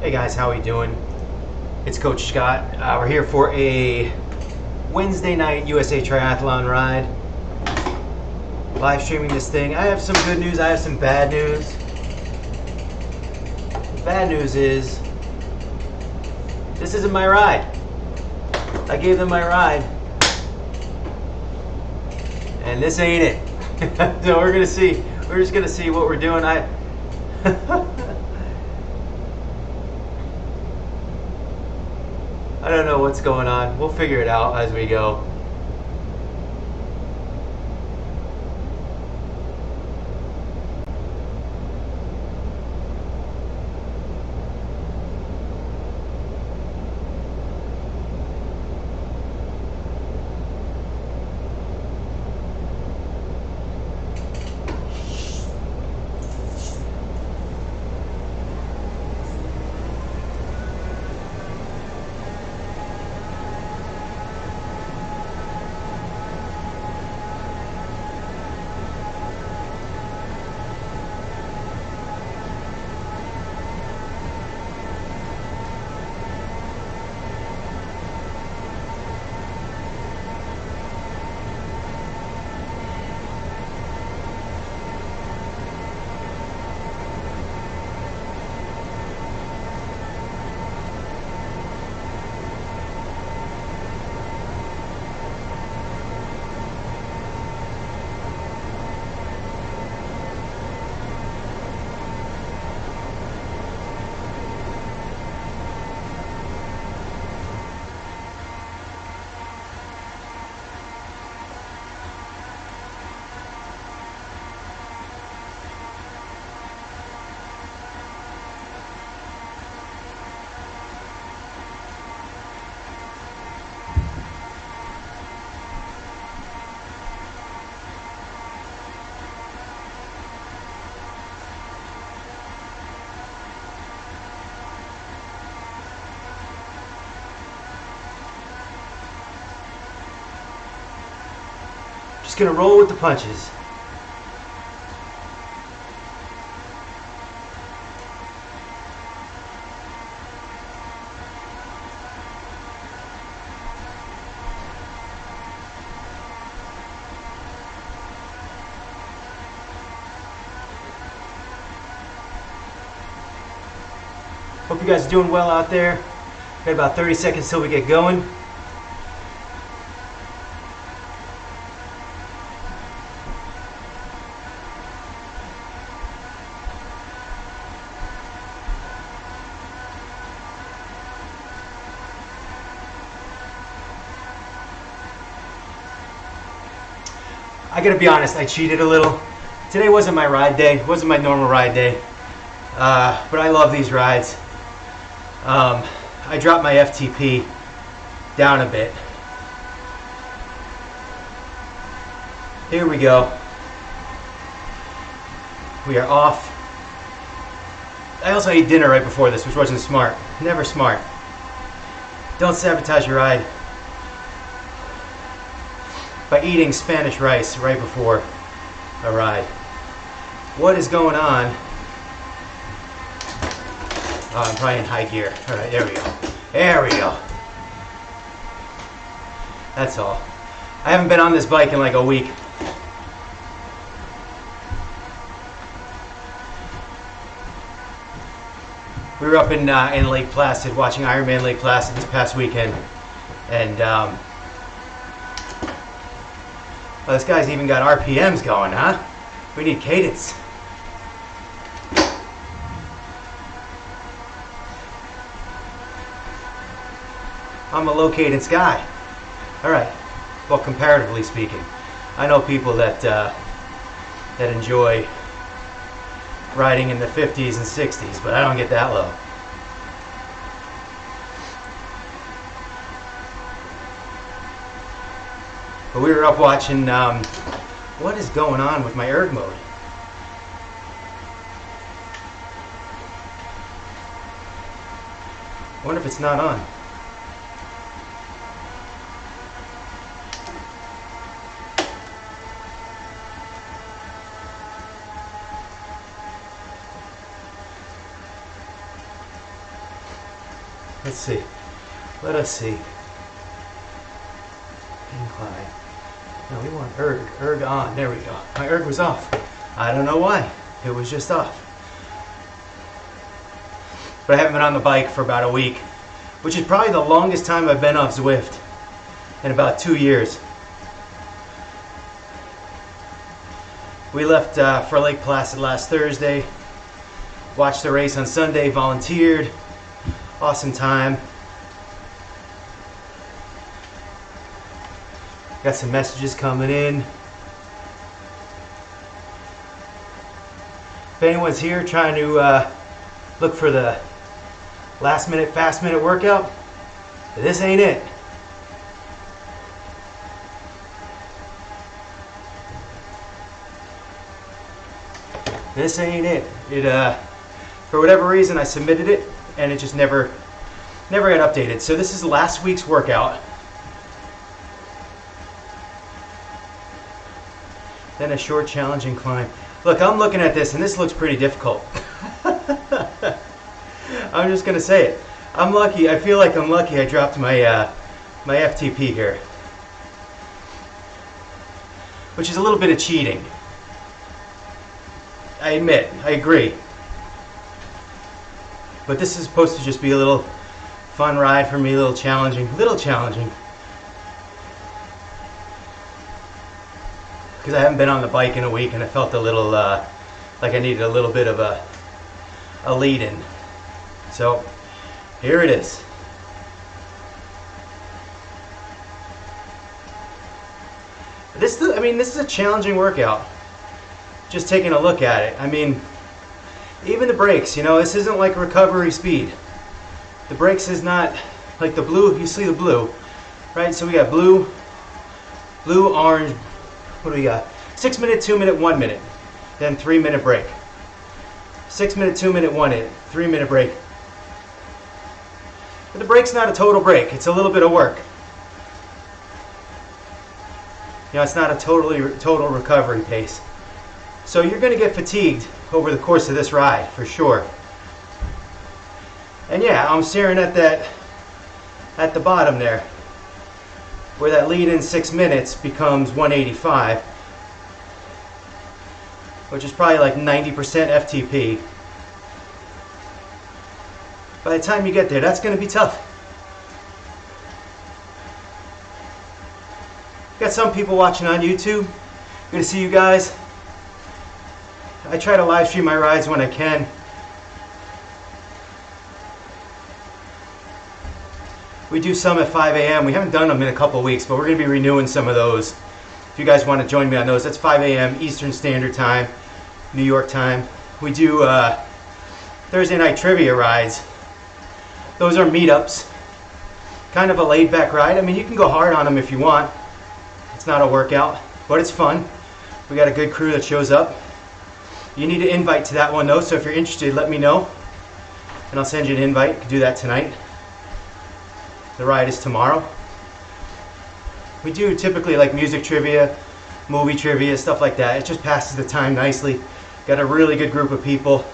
Hey guys, how are we doing? It's Coach Scott. We're here for a Wednesday night USA Triathlon ride. Live streaming this thing. I have some good news, I have some bad news. The bad news is, this isn't my ride. I gave them my ride. And this ain't it. So we're gonna see. We're just gonna see what we're doing. I don't know what's going on. We'll figure it out as we go. Just gonna roll with the punches. Hope you guys are doing well out there. Got about 30 seconds till we get going. I gotta be honest, I cheated a little. Today wasn't my ride day, wasn't my normal ride day, but I love these rides. I dropped my FTP down a bit. Here we go. We are off. I also ate dinner right before this, which wasn't smart. Never smart. Don't sabotage your ride by eating Spanish rice right before a ride. What is going on? Oh, I'm probably in high gear. All right, there we go. There we go. That's all. I haven't been on this bike in like a week. We were up in Lake Placid watching Ironman Lake Placid this past weekend, and well, this guy's even got RPMs going, huh? We need cadence. I'm a low cadence guy. All right. Well, comparatively speaking, I know people that that enjoy riding in the 50s and 60s, but I don't get that low. But we were up watching, what is going on with my erg mode? I wonder if it's not on. Let's see. Let us see. Incline. No, we want erg. Erg on. There we go. My erg was off. I don't know why. It was just off. But I haven't been on the bike for about a week, which is probably the longest time I've been off Zwift in about 2 years. We left for Lake Placid last Thursday, watched the race on Sunday, volunteered. Awesome time. Got some messages coming in. If anyone's here trying to look for the last minute, fast minute workout, this ain't it. This ain't it. For whatever reason, I submitted it and it just never got updated. So this is last week's workout. Then a short, challenging climb. Look, I'm looking at this and this looks pretty difficult. I'm just gonna say it. I'm lucky. I feel like I'm lucky I dropped my my FTP here, which is a little bit of cheating. I admit, I agree. But this is supposed to just be a little fun ride for me, a little challenging. Because I haven't been on the bike in a week and I felt a little like I needed a little bit of a lead in. So here it is. This is a challenging workout. Just taking a look at it. I mean, even the brakes, you know, this isn't like recovery speed. The brakes is not like the blue. You see the blue, right? So we got blue, orange. What do we got? 6 minute, 2 minute, 1 minute. Then 3 minute break. 6 minute, 2 minute, 1 minute, 3 minute break. But the break's not a total break. It's a little bit of work. You know, it's not a total recovery pace. So you're going to get fatigued over the course of this ride, for sure. And yeah, I'm staring at that, at the bottom there, where that lead in 6 minutes becomes 185, which is probably like 90% FTP. By the time you get there, that's going to be tough. Got some people watching on YouTube. Good to see you guys. I try to live stream my rides when I can. We do some at 5 a.m. We haven't done them in a couple weeks, but we're going to be renewing some of those. If you guys want to join me on those, that's 5 a.m. Eastern Standard Time, New York time. We do Thursday night trivia rides. Those are meetups. Kind of a laid-back ride. I mean, you can go hard on them if you want. It's not a workout, but it's fun. We got a good crew that shows up. You need an invite to that one though, so if you're interested, let me know and I'll send you an invite. You can do that tonight. The ride is tomorrow. We do typically like music trivia, movie trivia, stuff like that. It just passes the time nicely. Got a really good group of people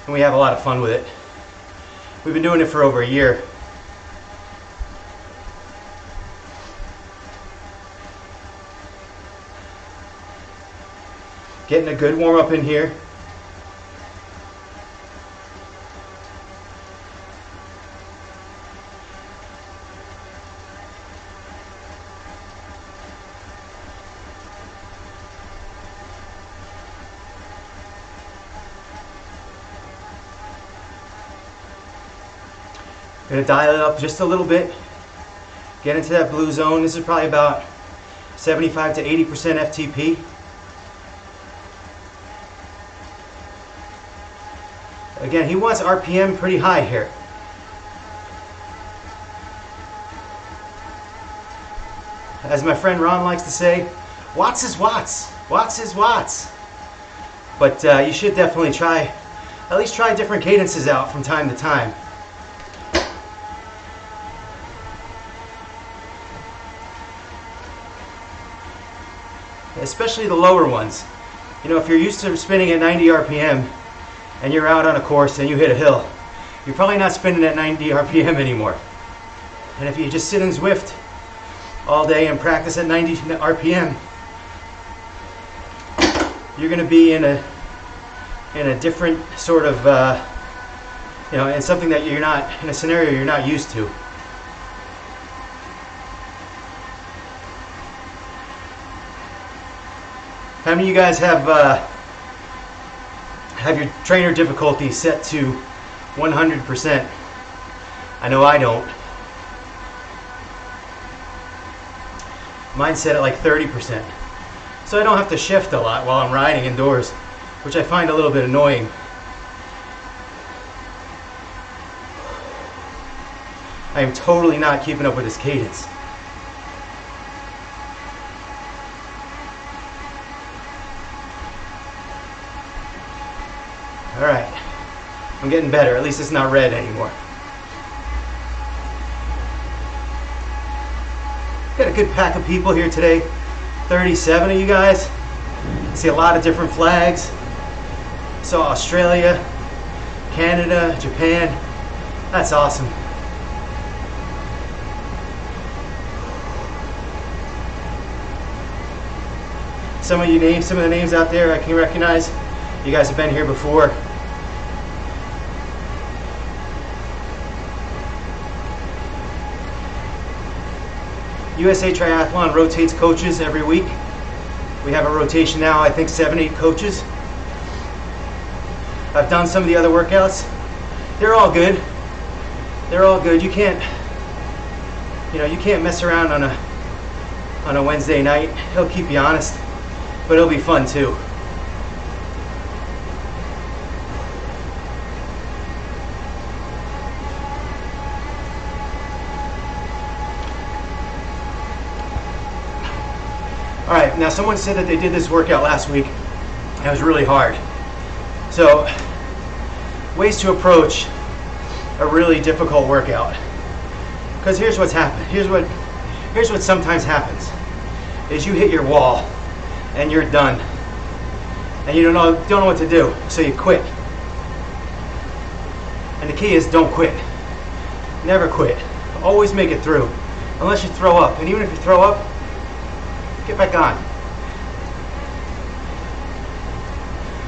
and we have a lot of fun with it. We've been doing it for over a year. Getting a good warm up in here. Gonna dial it up just a little bit. Get into that blue zone. This is probably about 75 to 80% FTP. Again, he wants RPM pretty high here. As my friend Ron likes to say, watts is watts. Watts is watts. But you should definitely at least try different cadences out from time to time. Especially the lower ones. You know, if you're used to spinning at 90 RPM, and you're out on a course and you hit a hill, you're probably not spinning at 90 RPM anymore. And if you just sit in Zwift all day and practice at 90 RPM, you're going to be in a different sort of, in something that you're not, in a scenario you're not used to. How many of you guys have your trainer difficulty set to 100%? I know I don't. Mine's set at like 30%. So I don't have to shift a lot while I'm riding indoors, which I find a little bit annoying. I am totally not keeping up with this cadence. Alright, I'm getting better. At least it's not red anymore. Got a good pack of people here today. 37 of you guys. I see a lot of different flags. Saw Australia, Canada, Japan. That's awesome. Some of the names out there I can recognize. You guys have been here before. USA Triathlon rotates coaches every week. We have a rotation now, I think 7-8 coaches. I've done some of the other workouts. They're all good. They're all good. You can't mess around on a Wednesday night. It'll keep you honest, but it'll be fun too. Alright, now someone said that they did this workout last week and it was really hard. So, ways to approach a really difficult workout. Because here's what's happened. Here's what sometimes happens. Is you hit your wall and you're done. And you don't know what to do, so you quit. And the key is don't quit. Never quit. Always make it through. Unless you throw up. And even if you throw up, get back on.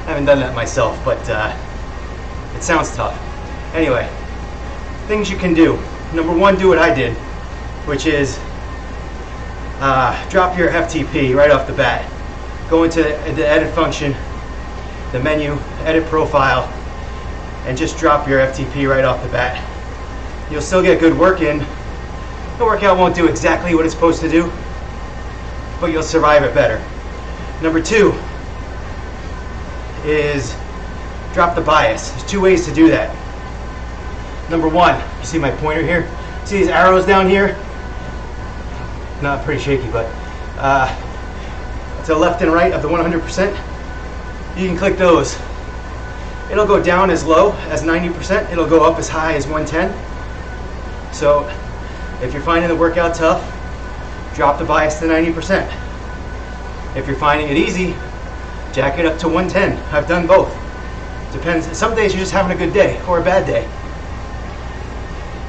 I haven't done that myself, but it sounds tough. Anyway, things you can do. Number one, do what I did, which is drop your FTP right off the bat. Go into the edit function, the menu, edit profile, and just drop your FTP right off the bat. You'll still get good work in. The workout won't do exactly what it's supposed to do, but you'll survive it better. Number two is drop the bias. There's two ways to do that. Number one, you see my pointer here? See these arrows down here? Not pretty shaky, but to the left and right of the 100%. You can click those. It'll go down as low as 90%. It'll go up as high as 110. So if you're finding the workout tough, drop the bias to 90%. If you're finding it easy, jack it up to 110. I've done both. Depends. Some days you're just having a good day or a bad day.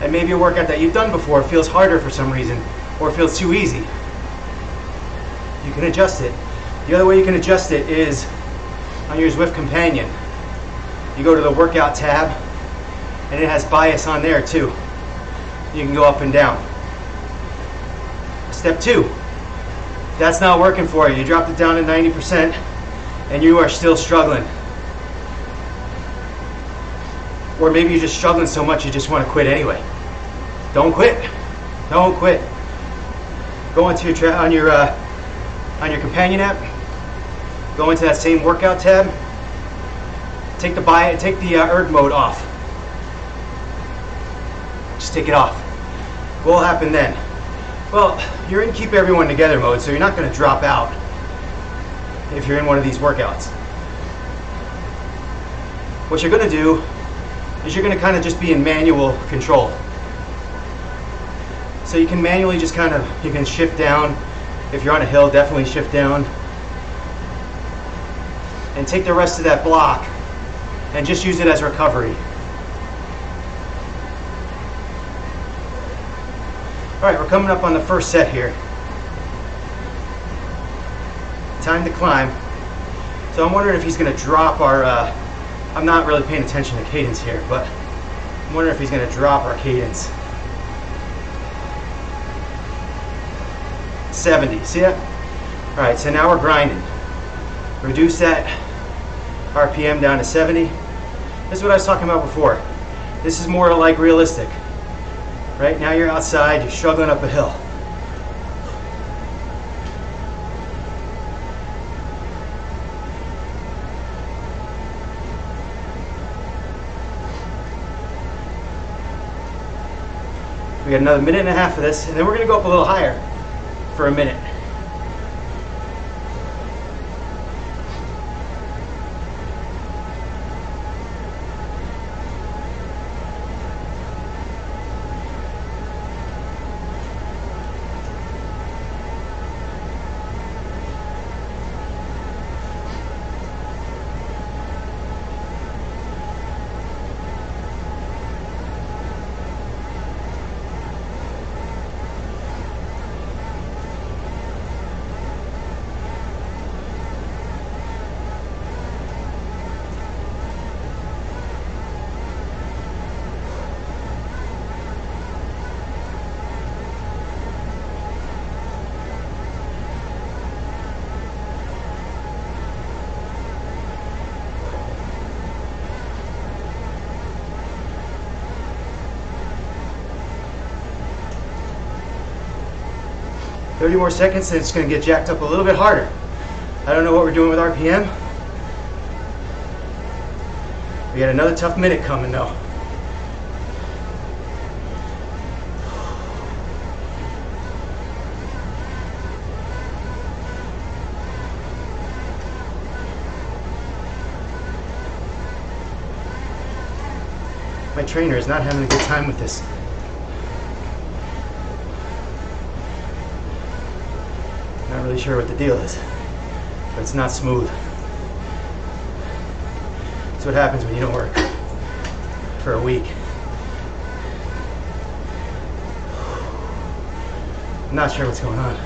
And maybe a workout that you've done before feels harder for some reason or feels too easy. You can adjust it. The other way you can adjust it is on your Zwift companion. You go to the workout tab and it has bias on there too. You can go up and down. Step two, if that's not working for you. You dropped it down to 90% and you are still struggling. Or maybe you're just struggling so much you just want to quit anyway. Don't quit. Don't quit. Go into your on your companion app. Go into that same workout tab. Take the erg mode off. Just take it off. What will happen then? Well, you're in keep everyone together mode, so you're not going to drop out if you're in one of these workouts. What you're going to do is you're going to kind of just be in manual control. So you can manually just you can shift down. If you're on a hill, definitely shift down. And take the rest of that block and just use it as recovery. All right, we're coming up on the first set here. Time to climb. So I'm wondering if he's going to drop our, I'm not really paying attention to cadence here, but I'm wondering if he's going to drop our cadence. 70, see that? All right, so now we're grinding. Reduce that RPM down to 70. This is what I was talking about before. This is more like realistic. Right now you're outside, you're struggling up a hill. We got another minute and a half of this, and then we're going to go up a little higher for a minute. Thirty more seconds and it's going to get jacked up a little bit harder. I don't know what we're doing with RPM. We got another tough minute coming though. My trainer is not having a good time with this. Not really sure what the deal is, but it's not smooth. That's what happens when you don't work for a week. I'm not sure what's going on.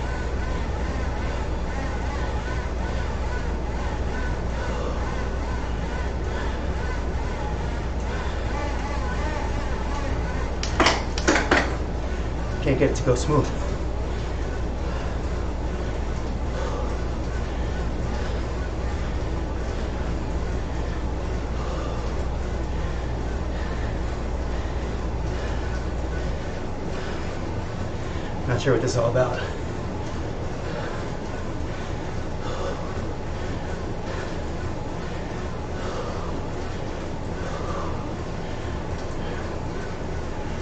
Can't get it to go smooth. Not sure what this is all about.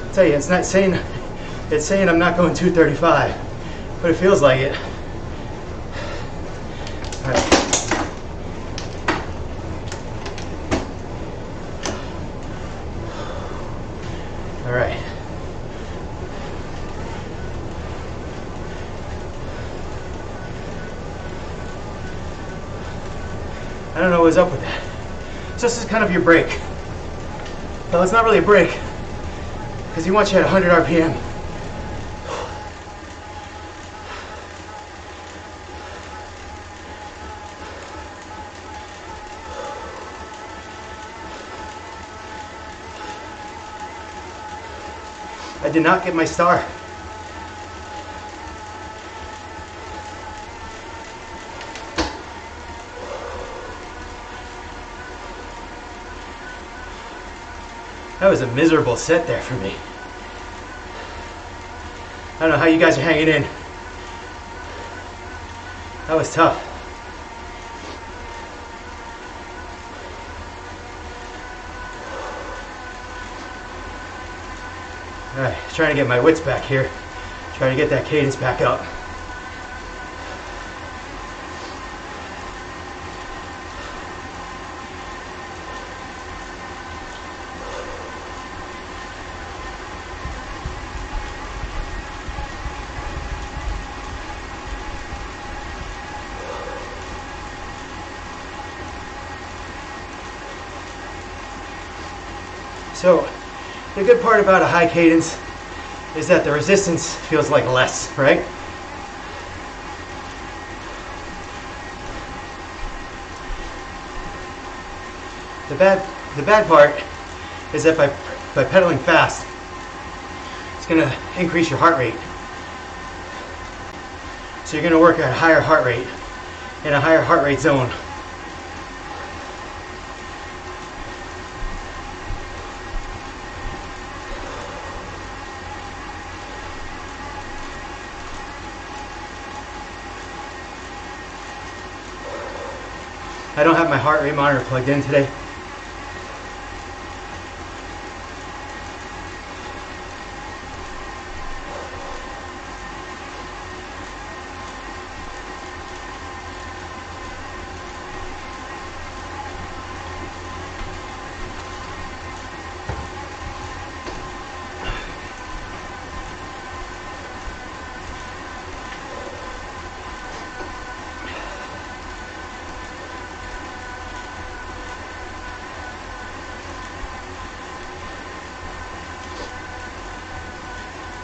I tell you, it's not saying, it's saying I'm not going 235, but it feels like it. All right. All right. I don't know what's up with that. So this is kind of your break. Well, it's not really a break, because he wants you at 100 RPM. I did not get my star. That was a miserable set there for me. I don't know how you guys are hanging in. That was tough. All right, trying to get my wits back here. Trying to get that cadence back up. So, the good part about a high cadence is that the resistance feels like less, right? The bad part is that by pedaling fast, it's going to increase your heart rate. So you're going to work at a higher heart rate, in a higher heart rate zone. I don't have my heart rate monitor plugged in today.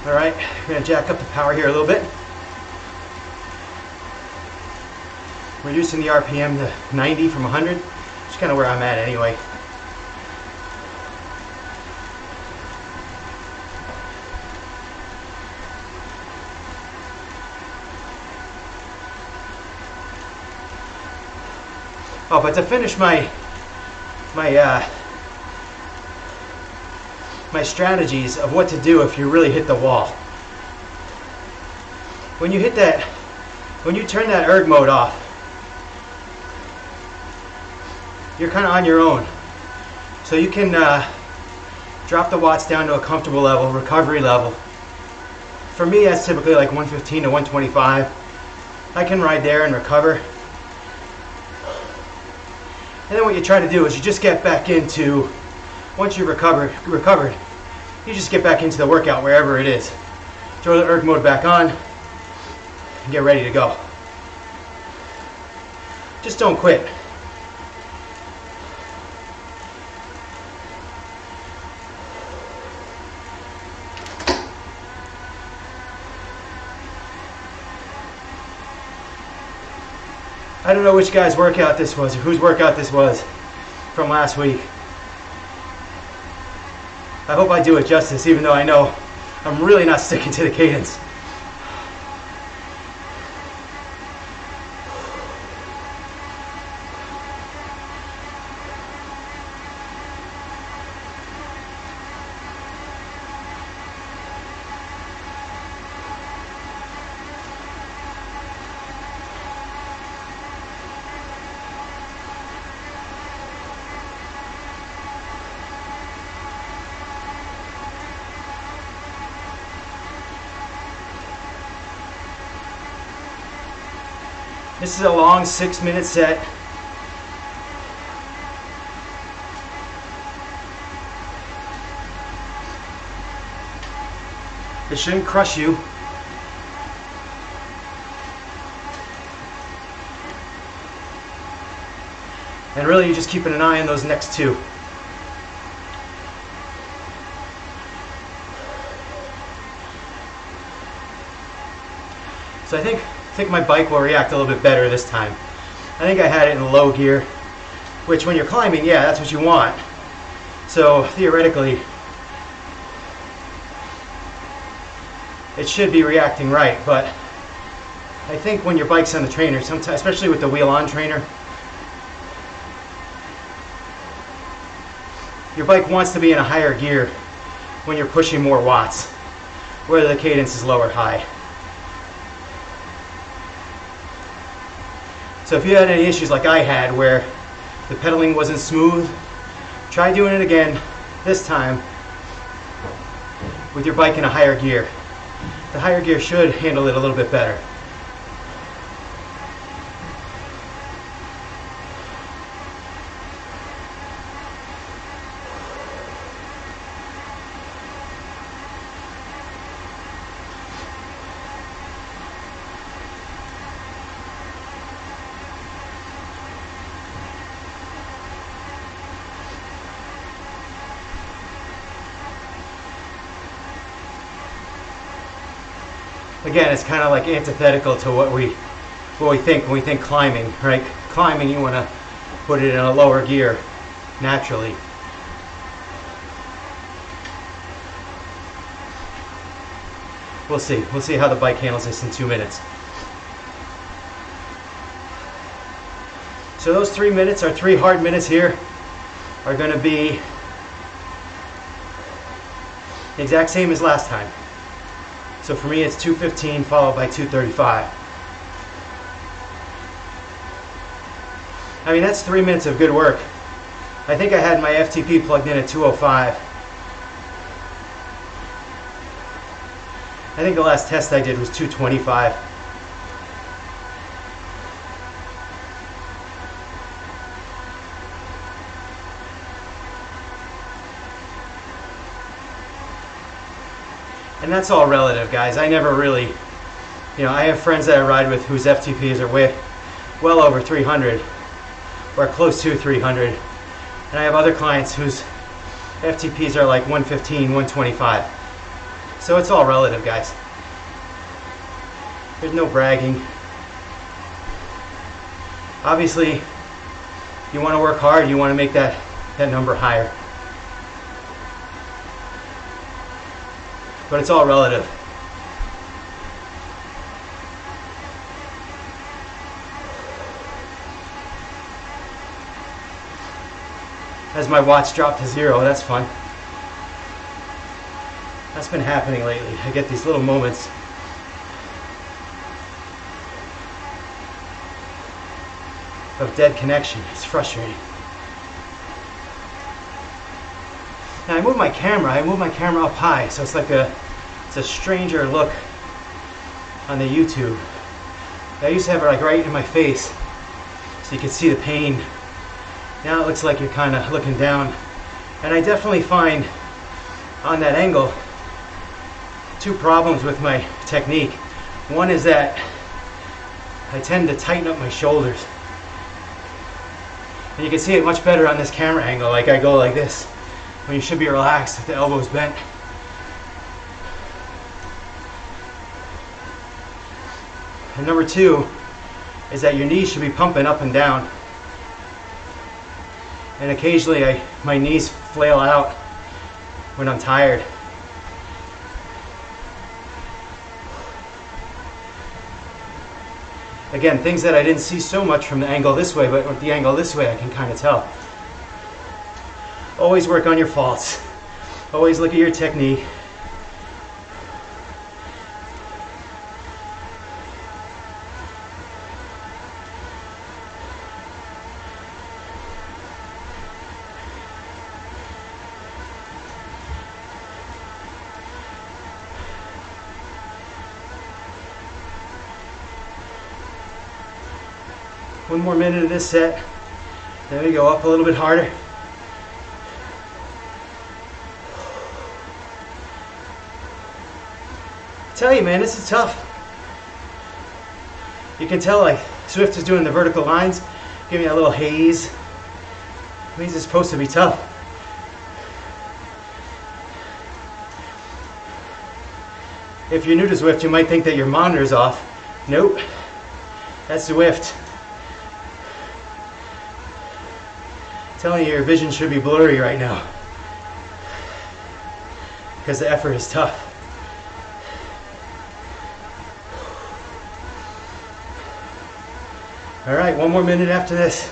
All right, we're gonna jack up the power here a little bit. Reducing the RPM to 90 from 100, which is kind of where I'm at anyway. Oh, but to finish my strategies of what to do if you really hit the wall. When you turn that erg mode off, you're kind of on your own. So you can drop the watts down to a comfortable level, recovery level. For me, that's typically like 115 to 125. I can ride there and recover. And then what you try to do is you just get back into, once you've recovered, you just get back into the workout wherever it is. Throw the erg mode back on and get ready to go. Just don't quit. I don't know which guy's workout this was or whose workout this was from last week. I hope I do it justice, even though I know I'm really not sticking to the cadence. This is a long 6-minute set. It shouldn't crush you. And really, you're just keeping an eye on those next two. So I think my bike will react a little bit better this time. I think I had it in low gear, which when you're climbing, yeah, that's what you want. So theoretically, it should be reacting right, but I think when your bike's on the trainer, sometimes, especially with the wheel-on trainer, your bike wants to be in a higher gear when you're pushing more watts, whether the cadence is low or high. So if you had any issues like I had where the pedaling wasn't smooth, try doing it again, this time, with your bike in a higher gear. The higher gear should handle it a little bit better. again, it's kind of like antithetical to what we think when we think climbing, right? Climbing, you want to put it in a lower gear naturally. We'll see. We'll see how the bike handles this in 2 minutes. So those 3 minutes, our 3 hard minutes here, are going to be the exact same as last time. So for me, it's 2:15 followed by 2:35. I mean, that's 3 minutes of good work. I think I had my FTP plugged in at 2:05. I think the last test I did was 2:25. And that's all relative, guys. I never really, I have friends that I ride with whose FTPs are well over 300 or close to 300. And I have other clients whose FTPs are like 115, 125. So it's all relative, guys. There's no bragging. Obviously, you want to work hard, you want to make that number higher. But it's all relative. As my watch dropped to 0, that's fun. That's been happening lately. I get these little moments. Of dead connection. It's frustrating. Now I move my camera up high, so it's like it's a stranger look on the YouTube. I used to have it like right in my face, so you can see the pain. Now it looks like you're kind of looking down. And I definitely find on that angle 2 problems with my technique. One is that I tend to tighten up my shoulders. And you can see it much better on this camera angle, like I go like this, when you should be relaxed with the elbows bent. And number 2 is that your knees should be pumping up and down. And occasionally my knees flail out when I'm tired. Again, things that I didn't see so much from the angle this way, but with the angle this way I can kind of tell. Always work on your faults. Always look at your technique. One more minute of this set. Then we go up a little bit harder. I tell you, man, this is tough. You can tell like Zwift is doing the vertical lines, giving me a little haze. It means it's supposed to be tough. If you're new to Zwift, you might think that your monitor's off. Nope, that's Zwift. I'm telling you, your vision should be blurry right now because the effort is tough. All right, one more minute after this.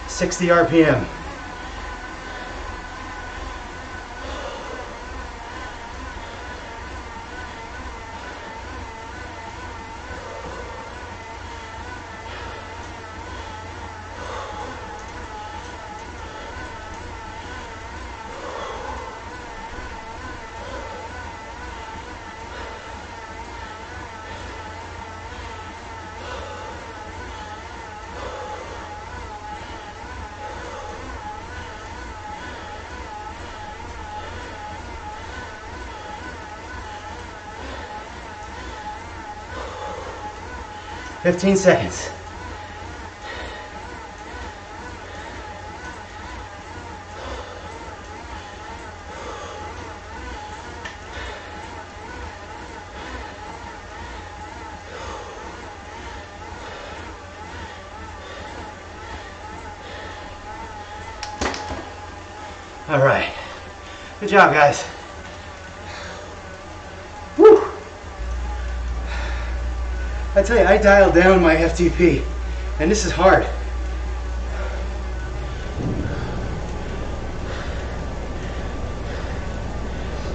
"60 RPM. 15 seconds. All right. Good job, guys. Woo! I tell you, I dialed down my FTP, and this is hard.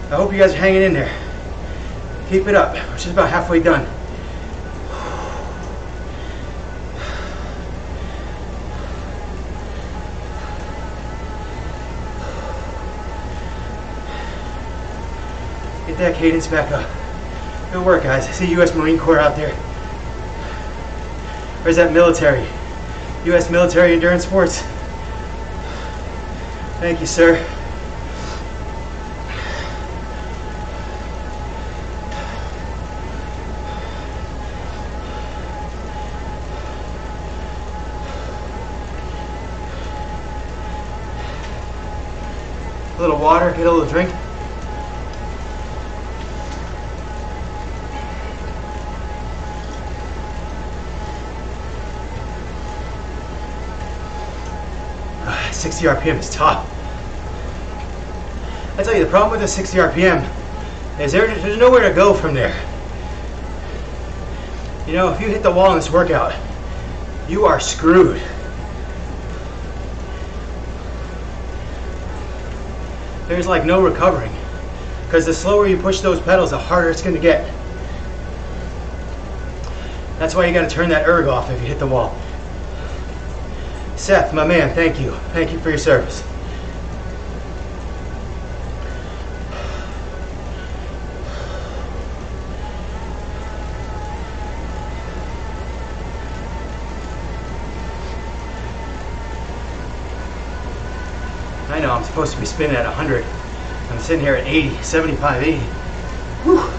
I hope you guys are hanging in there. Keep it up. We're just about halfway done. Get that cadence back up. Good work, guys. I see U.S. Marine Corps out there. Where's that military? U.S. Military Endurance Sports. Thank you, sir. A little water, get a little drink. Uh, 60 RPM is tough. I tell you, the problem with the 60 RPM is there's nowhere to go from there. You know, if you hit the wall in this workout, you are screwed. There's like no recovering, because the slower you push those pedals, the harder it's going to get. That's why you got to turn that erg off if you hit the wall. Seth, my man, thank you. Thank you for your service. I know I'm supposed to be spinning at 100. I'm sitting here at 80, 75, 80. Whew.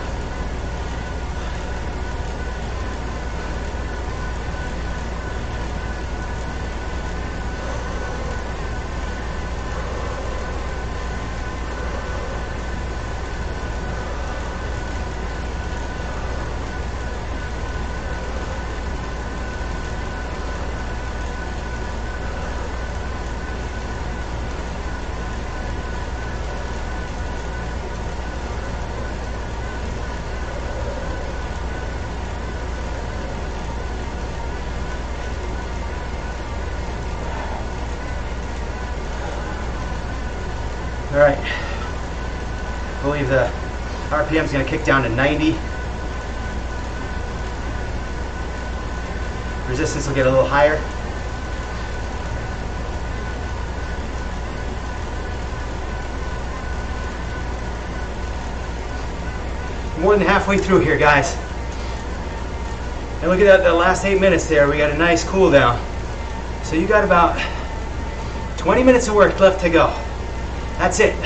All right, I believe the RPM is going to kick down to 90. Resistance will get a little higher. More than halfway through here, guys. And look at that, the last 8 minutes there, we got a nice cool down. So you got about 20 minutes of work left to go. That's it.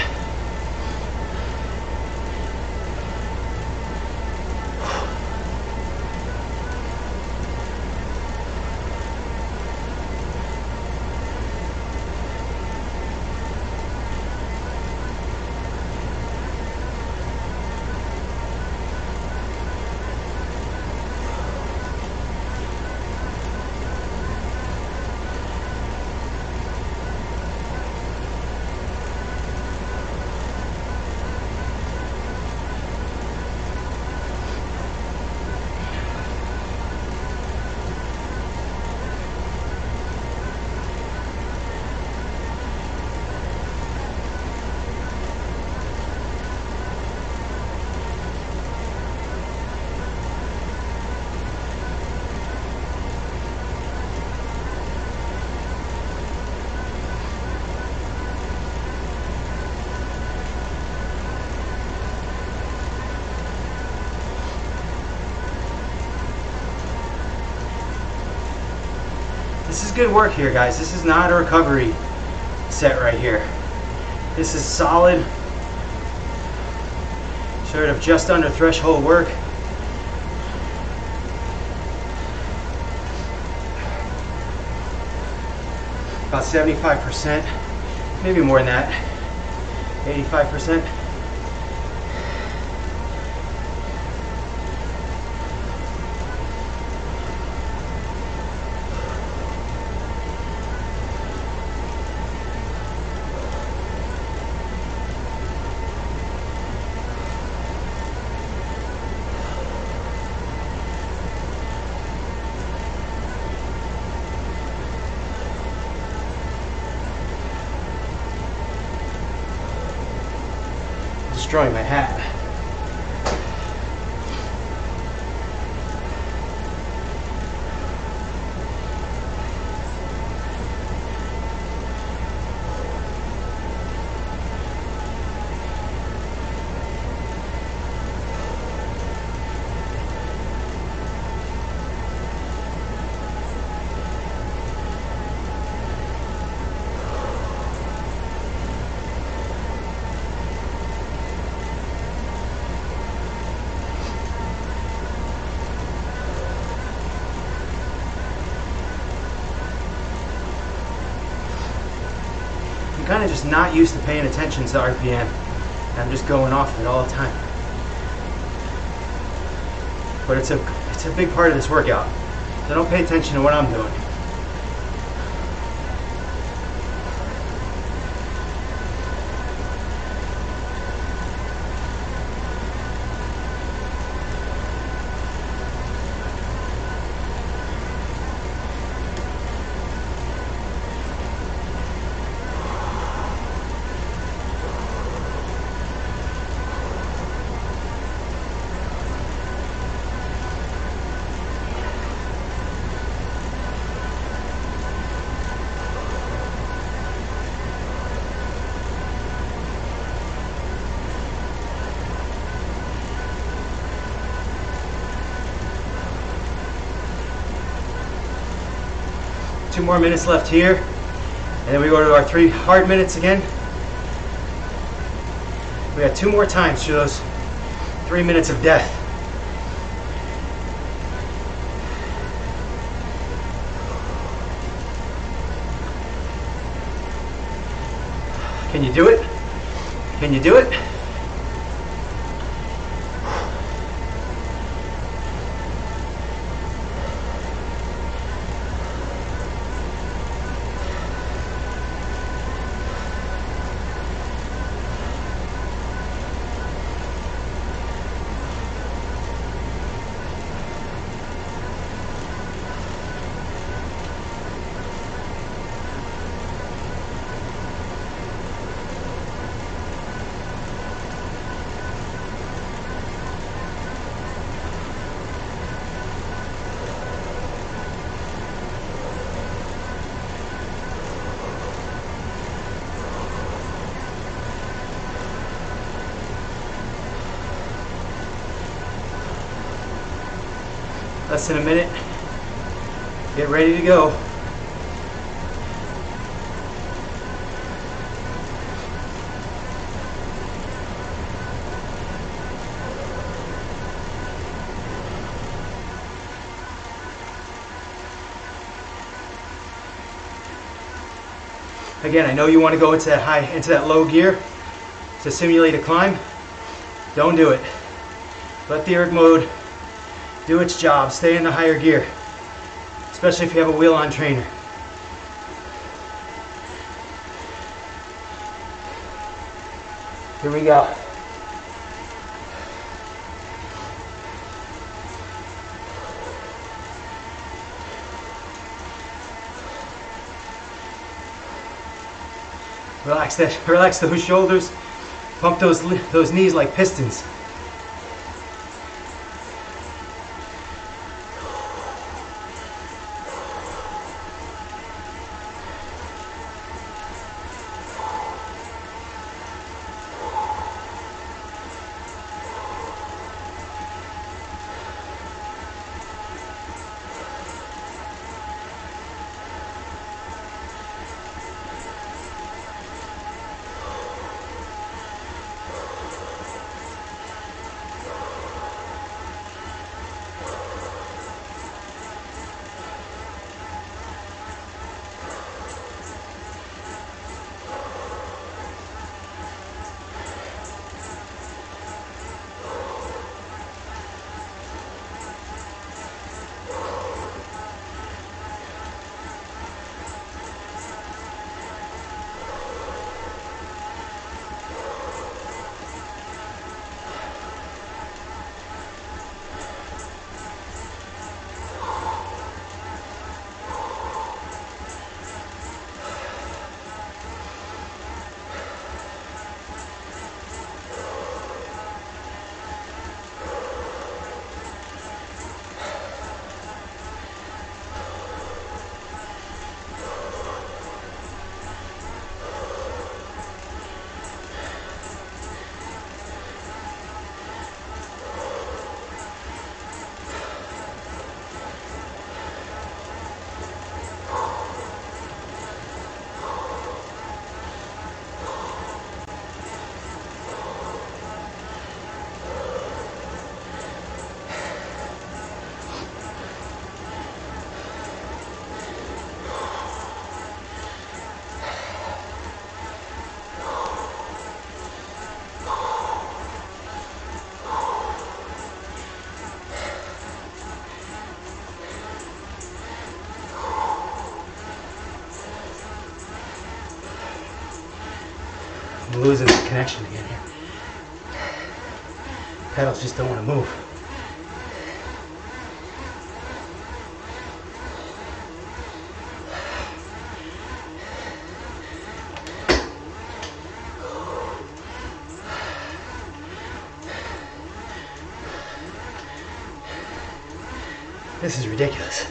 This is good work here, guys. This is not a recovery set right here. This is solid, sort of just under threshold work. about 75%, maybe more than that, 85%. Destroying my hat. I'm kind of just not used to paying attention to RPM. I'm just going off of it all the time. But it's a big part of this workout. So don't pay attention to what I'm doing. Two more minutes left here, and then we go to our 3 hard minutes again. We got 2 more times through those 3 minutes of death. Can you do it? Can you do it? Less than a minute. Get ready to go. Again, I know you want to go into that low gear to simulate a climb. Don't do it. Let the erg mode do its job. Stay in the higher gear, especially if you have a wheel-on trainer. Here we go. Relax those shoulders. Pump those knees like pistons. I'm losing the connection again here. Pedals just don't want to move. This is ridiculous.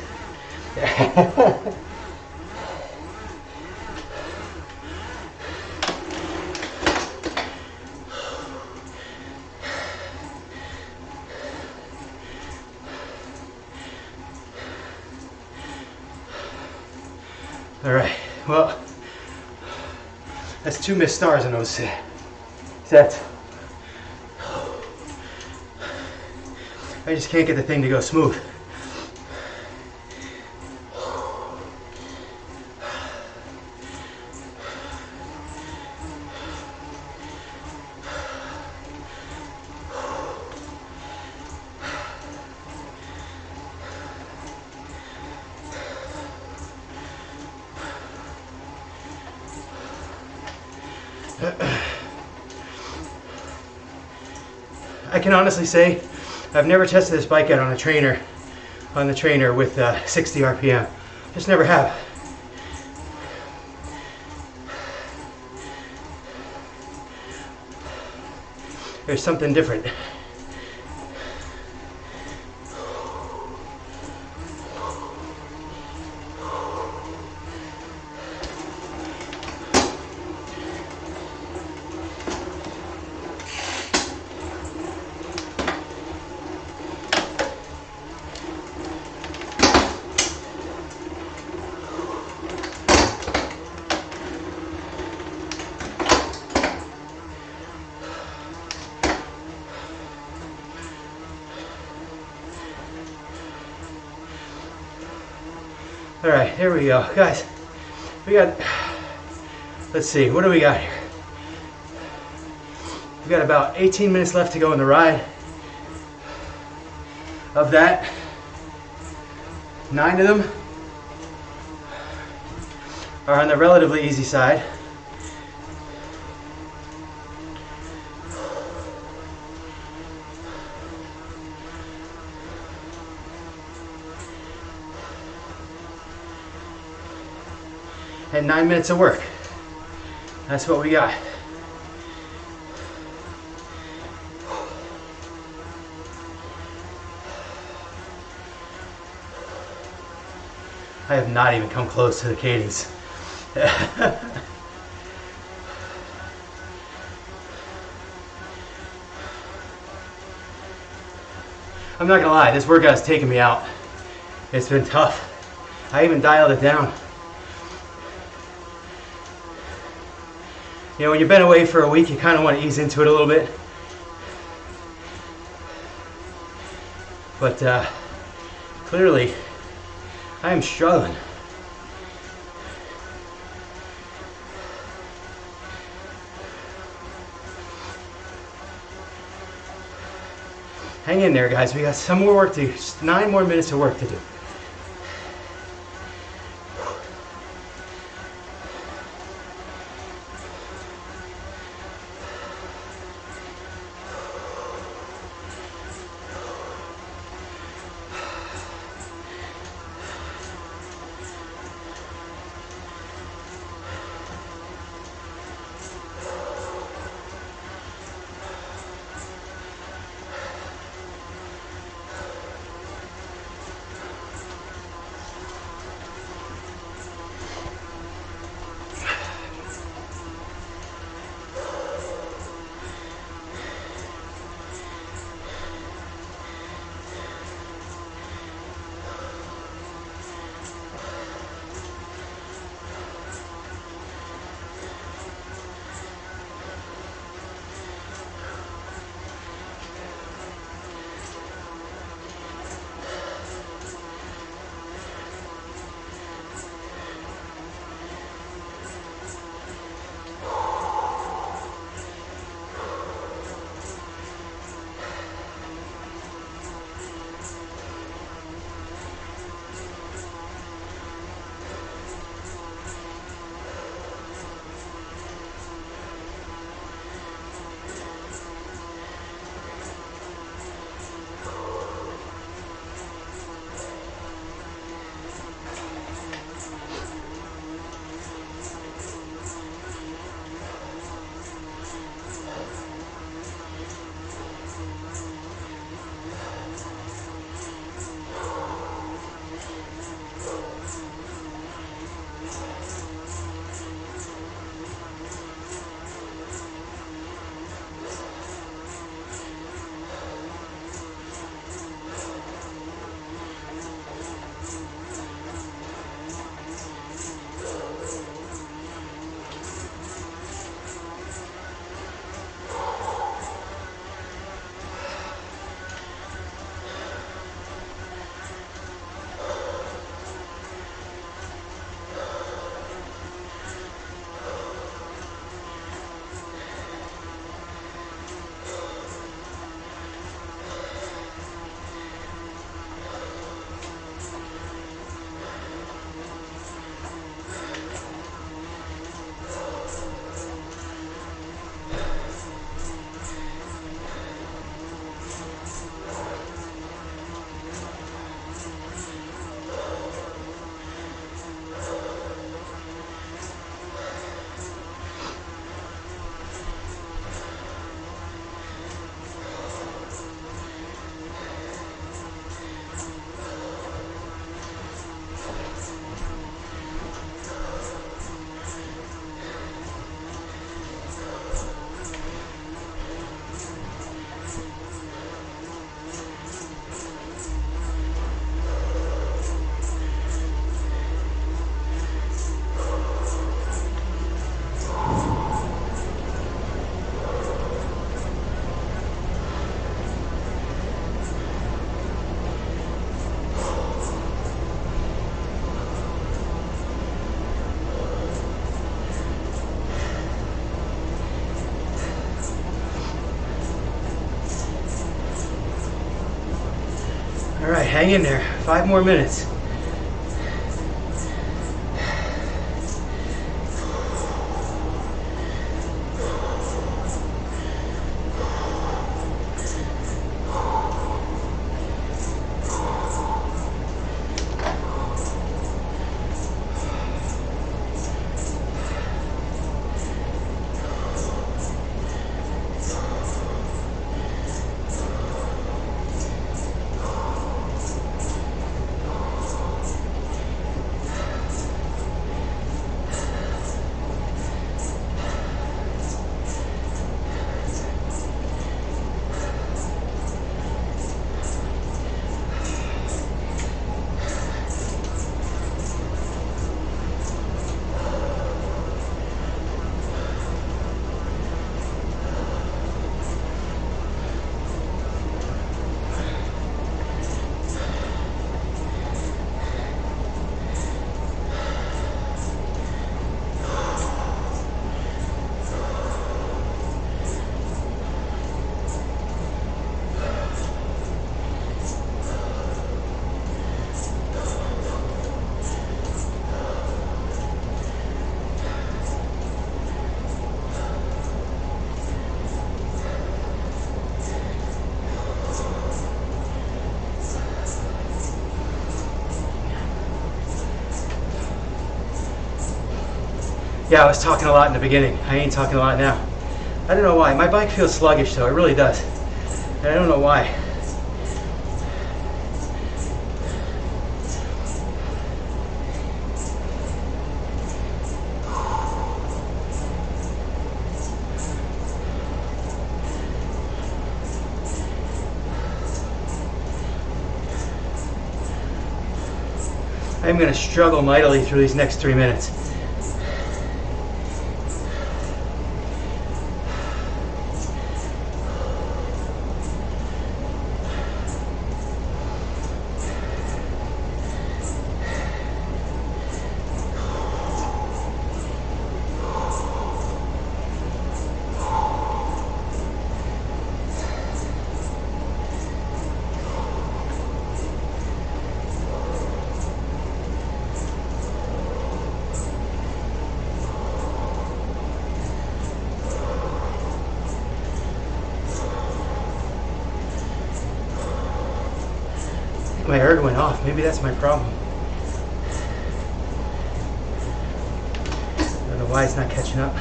All right, well, that's 2 missed stars in those sets. I just can't get the thing to go smooth. I can honestly say I've never tested this bike out on the trainer with 60 RPM. Just never have. There's something different. All right, here we go. Guys, we got, let's see, what do we got here? We got about 18 minutes left to go in the ride. Of that, 9 of them are on the relatively easy side. And 9 minutes of work. That's what we got. I have not even come close to the cadence. I'm not gonna lie, this workout's taken me out. It's been tough. I even dialed it down. You know, when you've been away for a week, you kind of want to ease into it a little bit. But clearly, I am struggling. Hang in there, guys. We got some more work to do. Just 9 more minutes of work to do. All right, hang in there. 5 more minutes. Yeah, I was talking a lot in the beginning. I ain't talking a lot now. I don't know why. My bike feels sluggish though, it really does. And I don't know why. I'm going to struggle mightily through these next 3 minutes. My erg went off. Maybe that's my problem. I don't know why it's not catching up.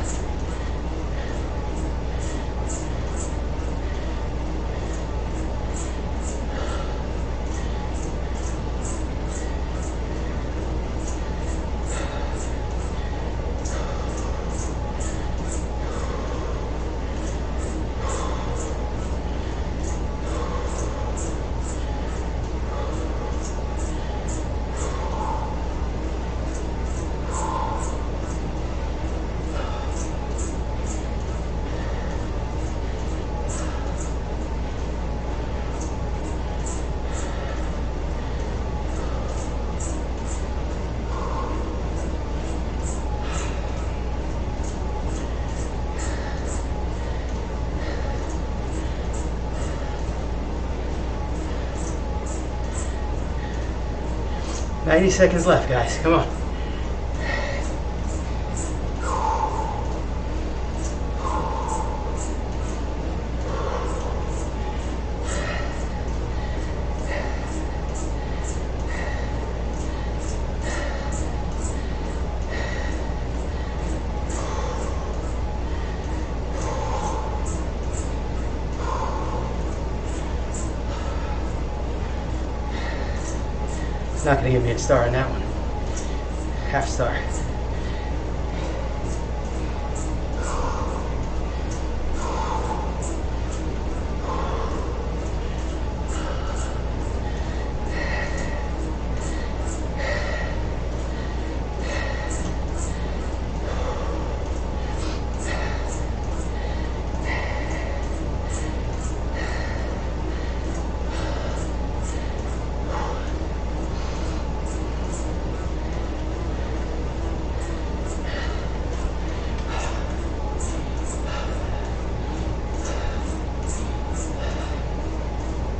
"90 seconds left, guys. Come on." It's not going to give me a star on that one. Half star.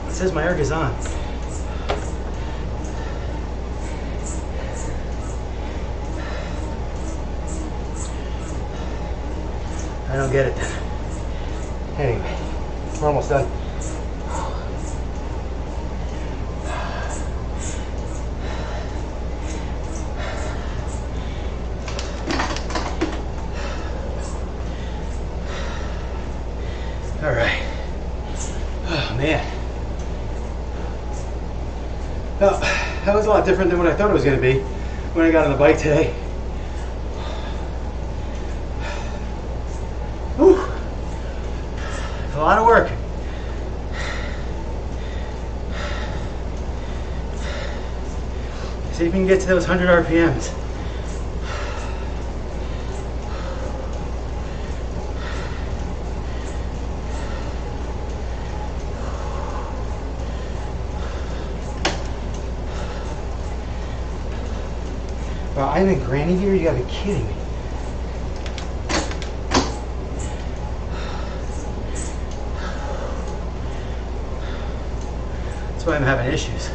It says my erg is on. I don't get it then. Anyway, we're almost done. All right. Oh man. Well, that was a lot different than what I thought it was going to be when I got on the bike today. Whew. A lot of work. See if you can get to those 100 RPMs. Wow, I'm in granny gear? You gotta be kidding me. That's why I'm having issues.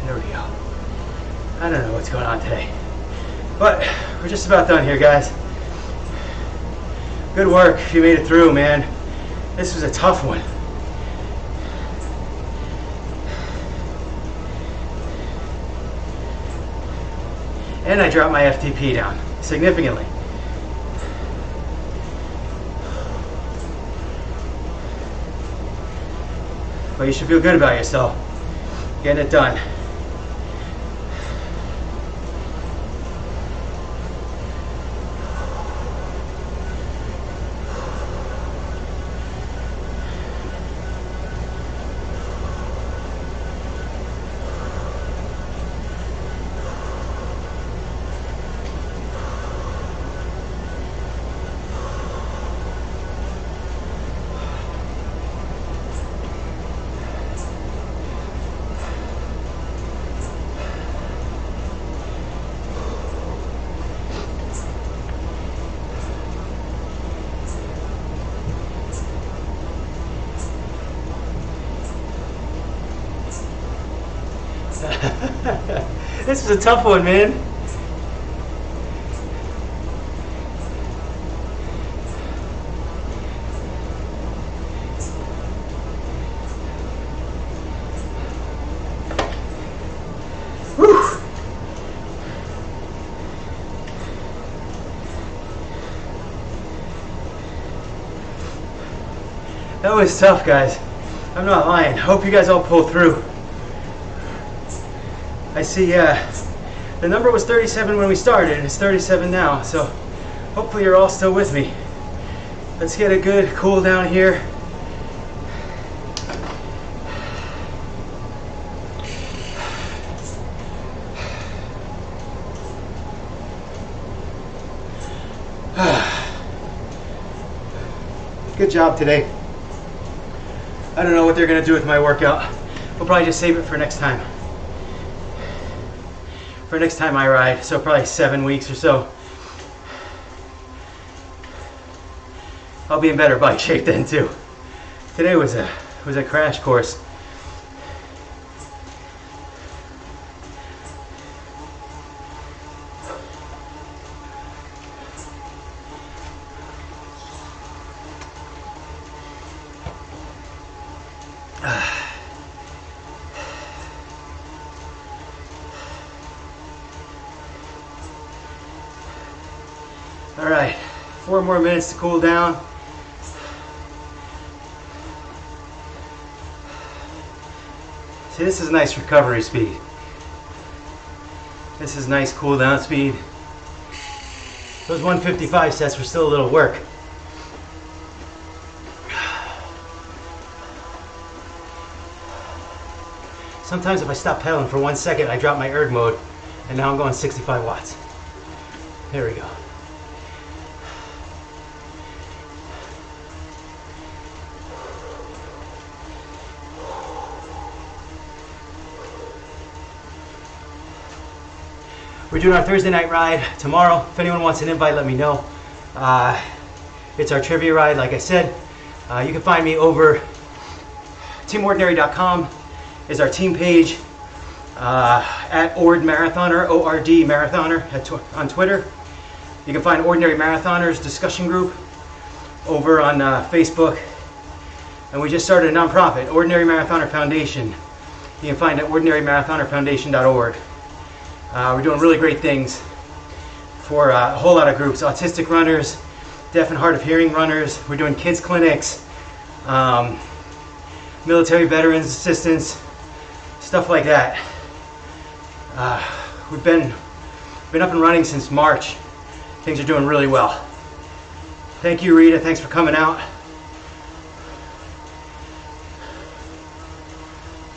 There we go. I don't know what's going on today. But we're just about done here, guys. Good work if you made it through, man. This was a tough one. And I dropped my FTP down significantly. But you should feel good about yourself. Getting it done. This is a tough one, man. Whew. That was tough, guys. I'm not lying. Hope you guys all pull through. I see the number was 37 when we started, and it's 37 now, so hopefully you're all still with me. Let's get a good cool down here. Good job today. I don't know what they're going to do with my workout. We'll probably just save it for next time. For next time I ride, so probably 7 weeks or so. I'll be in better bike shape then too. Today was a crash course. All right, 4 more minutes to cool down. See, this is nice recovery speed. This is nice cool down speed. Those 155 sets were still a little work. Sometimes if I stop pedaling for 1 second, I drop my erg mode, and now I'm going 65 watts. There we go. We're doing our Thursday night ride tomorrow. If anyone wants an invite, let me know. It's our trivia ride, like I said. You can find me over teamordinary.com is our team page, at Ord Marathoner, O-R-D Marathoner on Twitter. You can find Ordinary Marathoners discussion group over on Facebook. And we just started a nonprofit, Ordinary Marathoner Foundation. You can find it at ordinarymarathonfoundation.org. We're doing really great things for a whole lot of groups: autistic runners, deaf and hard of hearing runners. We're doing kids clinics, military veterans assistance, stuff like that. We've been up and running since March. Things are doing really well. Thank you, Rita. Thanks for coming out.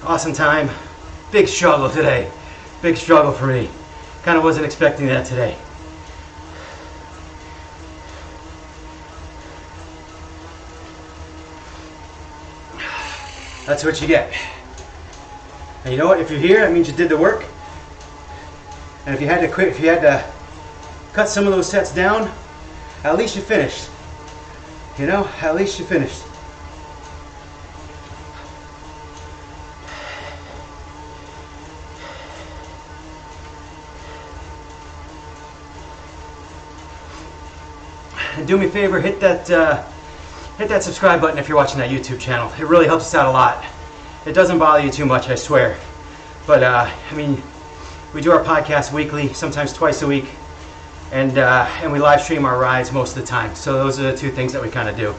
Awesome time. Big struggle today. Big struggle for me. Kind of wasn't expecting that today. That's what you get. And you know what? If you're here, that means you did the work. And if you had to quit, if you had to cut some of those sets down, at least you finished. You know, at least you finished. And do me a favor, hit that subscribe button if you're watching that YouTube channel. It really helps us out a lot. It doesn't bother you too much, I swear. But I mean, we do our podcast weekly, sometimes twice a week, and we live stream our rides most of the time. So those are the two things that we kind of do.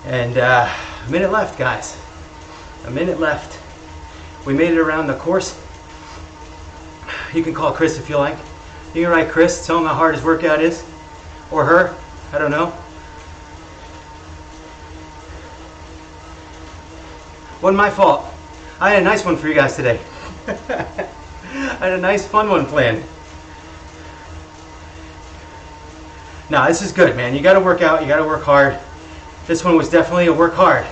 And a minute left, guys. A minute left. We made it around the course. You can call Chris if you like. You can write Chris, tell him how hard his workout is. Or her, I don't know. Wasn't my fault. I had a nice one for you guys today. I had a nice fun one planned. Nah, this is good, man. You gotta work out, you gotta work hard. This one was definitely a work hard.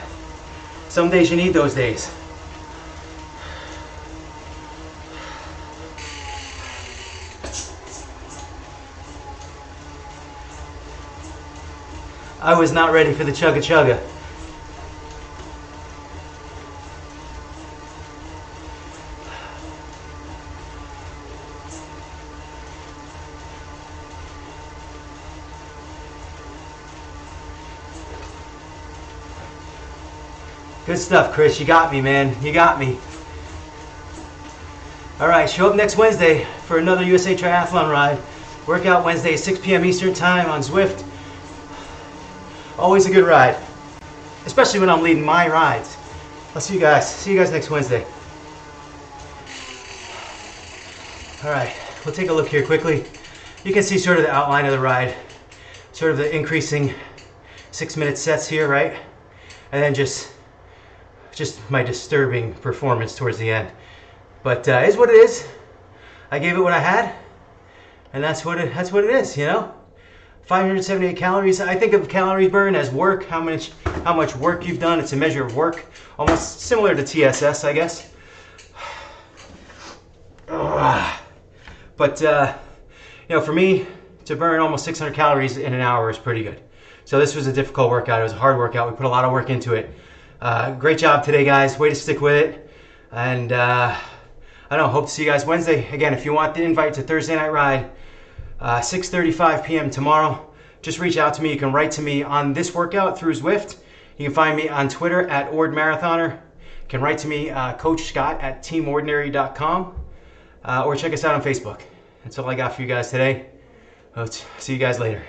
Some days you need those days. I was not ready for the chugga chugga. Good stuff, Chris. You got me, man. You got me. All right, show up next Wednesday for another USA Triathlon ride. Workout Wednesday, 6 p.m. Eastern Time on Zwift. Always a good ride, especially when I'm leading my rides. I'll see you guys. See you guys next Wednesday. All right, we'll take a look here quickly. You can see sort of the outline of the ride, sort of the increasing 6-minute sets here, right? And then just my disturbing performance towards the end. But it is what it is. I gave it what I had, and that's what it is, you know? 578 calories. I think of calorie burn as work, how much work you've done. It's a measure of work, almost similar to TSS, I guess. But you know, for me to burn almost 600 calories in an hour is pretty good. So this was a difficult workout. It was a hard workout. We put a lot of work into it. Great job today, guys. Way to stick with it. And I don't know, hope to see you guys Wednesday. Again, if you want the invite to Thursday Night Ride, 6:35 p.m. tomorrow, just reach out to me. You can write to me on this workout through Zwift. You can find me on Twitter at Ord Marathoner. You can write to me, Coach Scott at teamordinary.com, or check us out on Facebook. That's all I got for you guys today. I'll see you guys later.